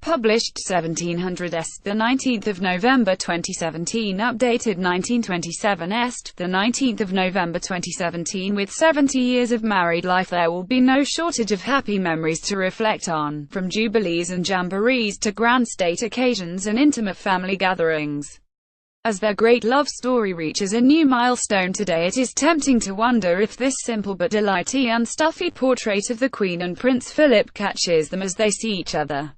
Published 1700 Est, the 19th of November 2017. Updated 1927 Est, the 19th of November 2017. With 70 years of married life, there will be no shortage of happy memories to reflect on, from jubilees and jamborees to grand state occasions and intimate family gatherings. As their great love story reaches a new milestone today, it is tempting to wonder if this simple but delightfully unstuffy portrait of the Queen and Prince Philip catches them as they see each other.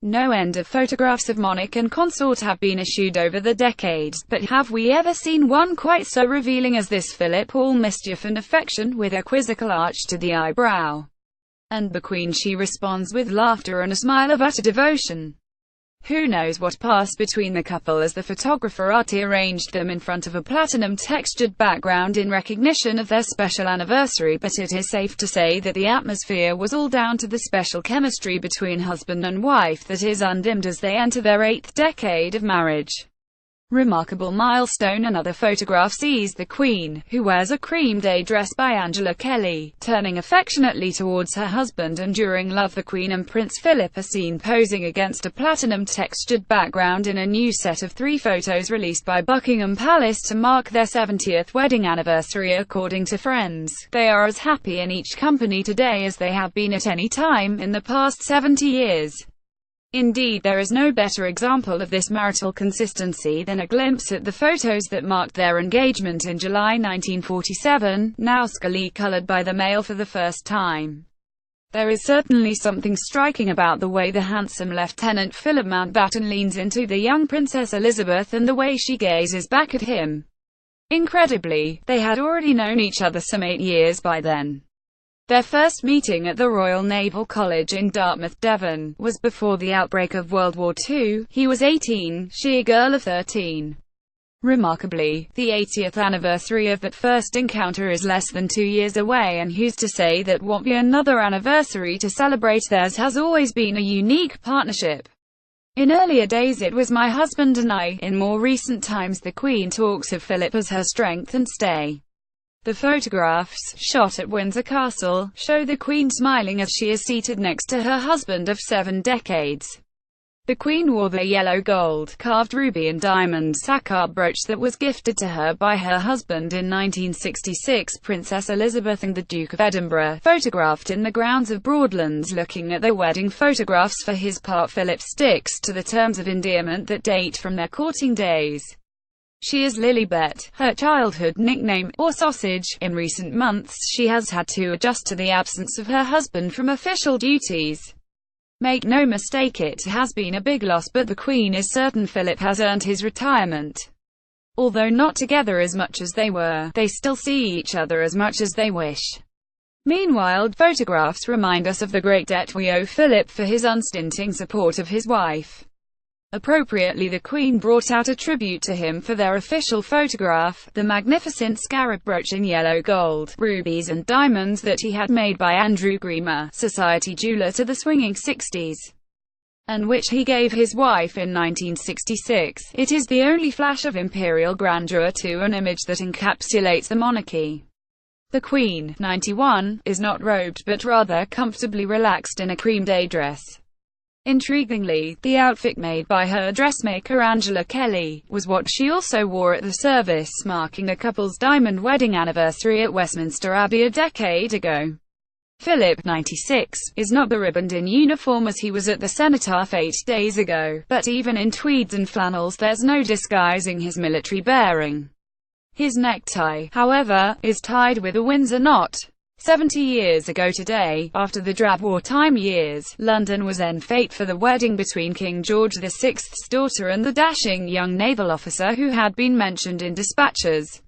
No end of photographs of monarch and consort have been issued over the decades, but have we ever seen one quite so revealing as this? Philip, all mischief and affection, with a quizzical arch to the eyebrow. And the Queen, she responds with laughter and a smile of utter devotion. Who knows what passed between the couple as the photographer artily arranged them in front of a platinum-textured background in recognition of their special anniversary, but it is safe to say that the atmosphere was all down to the special chemistry between husband and wife that is undimmed as they enter their 8th decade of marriage. Remarkable milestone. Another photograph sees the Queen, who wears a cream day dress by Angela Kelly, turning affectionately towards her husband, and during love the Queen and Prince Philip are seen posing against a platinum-textured background in a new set of 3 photos released by Buckingham Palace to mark their 70th wedding anniversary. According to friends, they are as happy in each company today as they have been at any time in the past 70 years. Indeed, there is no better example of this marital consistency than a glimpse at the photos that marked their engagement in July 1947, now scarlet-colored by the male for the first time. There is certainly something striking about the way the handsome Lieutenant Philip Mountbatten leans into the young Princess Elizabeth and the way she gazes back at him. Incredibly, they had already known each other some 8 years by then. Their first meeting at the Royal Naval College in Dartmouth, Devon, was before the outbreak of World War II. He was 18, she a girl of 13. Remarkably, the 80th anniversary of that first encounter is less than 2 years away, and who's to say that won't be another anniversary to celebrate? Theirs has always been a unique partnership. In earlier days it was my husband and I. In more recent times the Queen talks of Philip as her strength and stay. The photographs, shot at Windsor Castle, show the Queen smiling as she is seated next to her husband of 7 decades. The Queen wore the yellow gold, carved ruby and diamond Sakar brooch that was gifted to her by her husband in 1966. Princess Elizabeth and the Duke of Edinburgh, photographed in the grounds of Broadlands looking at their wedding photographs. For his part, Philip sticks to the terms of endearment that date from their courting days. She is Lilibet, her childhood nickname, or Sausage. In recent months she has had to adjust to the absence of her husband from official duties. Make no mistake, it has been a big loss, but the Queen is certain Philip has earned his retirement. Although not together as much as they were, they still see each other as much as they wish. Meanwhile, photographs remind us of the great debt we owe Philip for his unstinting support of his wife. Appropriately, the Queen brought out a tribute to him for their official photograph, the magnificent scarab brooch in yellow gold, rubies and diamonds that he had made by Andrew Gremer, society jeweller to the swinging 60s, and which he gave his wife in 1966. It is the only flash of imperial grandeur to an image that encapsulates the monarchy. The Queen, 91, is not robed but rather comfortably relaxed in a cream day dress. Intriguingly, the outfit made by her dressmaker Angela Kelly was what she also wore at the service marking the couple's diamond wedding anniversary at Westminster Abbey a decade ago. Philip, 96, is not beribboned in uniform as he was at the cenotaph 8 days ago, but even in tweeds and flannels there's no disguising his military bearing. His necktie, however, is tied with a Windsor knot. 70 years ago today, after the drab wartime years, London was en fete for the wedding between King George VI's daughter and the dashing young naval officer who had been mentioned in dispatches.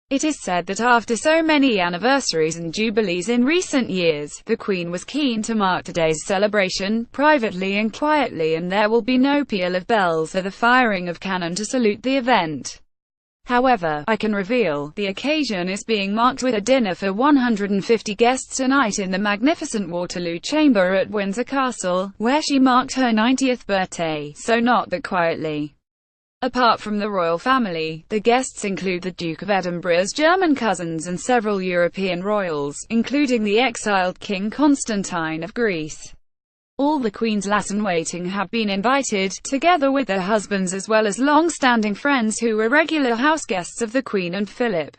It is said that after so many anniversaries and jubilees in recent years, the Queen was keen to mark today's celebration, privately and quietly, and there will be no peal of bells or the firing of cannon to salute the event. However, I can reveal, the occasion is being marked with a dinner for 150 guests tonight in the magnificent Waterloo Chamber at Windsor Castle, where she marked her 90th birthday, so not that quietly. Apart from the royal family, the guests include the Duke of Edinburgh's German cousins and several European royals, including the exiled King Constantine of Greece. All the Queen's lass-in-waiting have been invited, together with their husbands as well as long-standing friends who were regular houseguests of the Queen and Philip.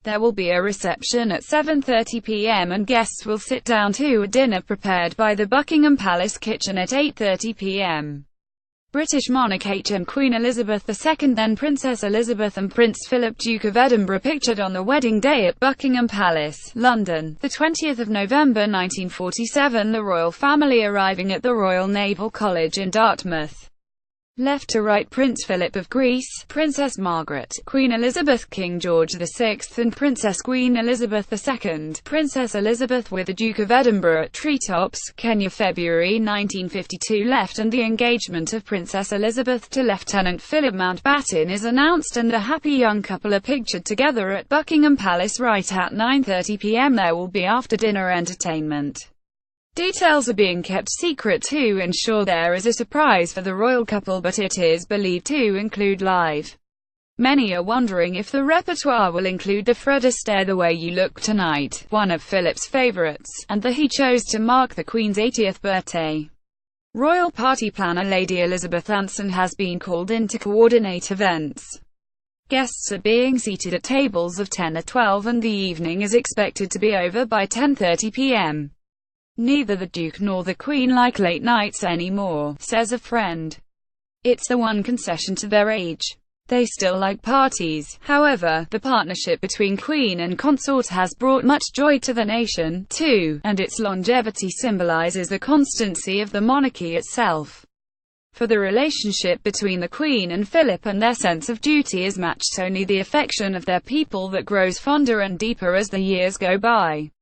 There will be a reception at 7:30 p.m. and guests will sit down to a dinner prepared by the Buckingham Palace kitchen at 8:30 p.m. British monarch HM Queen Elizabeth II, then Princess Elizabeth and Prince Philip, Duke of Edinburgh, pictured on the wedding day at Buckingham Palace, London, the 20th of November 1947. The royal family arriving at the Royal Naval College in Dartmouth. Left to right: Prince Philip of Greece, Princess Margaret, Queen Elizabeth, King George VI and Princess Queen Elizabeth II, Princess Elizabeth with the Duke of Edinburgh at Treetops, Kenya, February 1952. Left, and the engagement of Princess Elizabeth to Lieutenant Philip Mountbatten is announced, and the happy young couple are pictured together at Buckingham Palace right at 9:30 p.m. There will be after-dinner entertainment. Details are being kept secret to ensure there is a surprise for the royal couple, but it is believed to include live. Many are wondering if the repertoire will include the Fred Astaire The Way You Look Tonight, one of Philip's favorites, and the he chose to mark the Queen's 80th birthday. Royal party planner Lady Elizabeth Anson has been called in to coordinate events. Guests are being seated at tables of 10 or 12 and the evening is expected to be over by 10:30 p.m. Neither the Duke nor the Queen like late nights anymore, says a friend. It's the one concession to their age. They still like parties. However, the partnership between Queen and consort has brought much joy to the nation, too, and its longevity symbolizes the constancy of the monarchy itself. For the relationship between the Queen and Philip and their sense of duty is matched only the affection of their people that grows fonder and deeper as the years go by.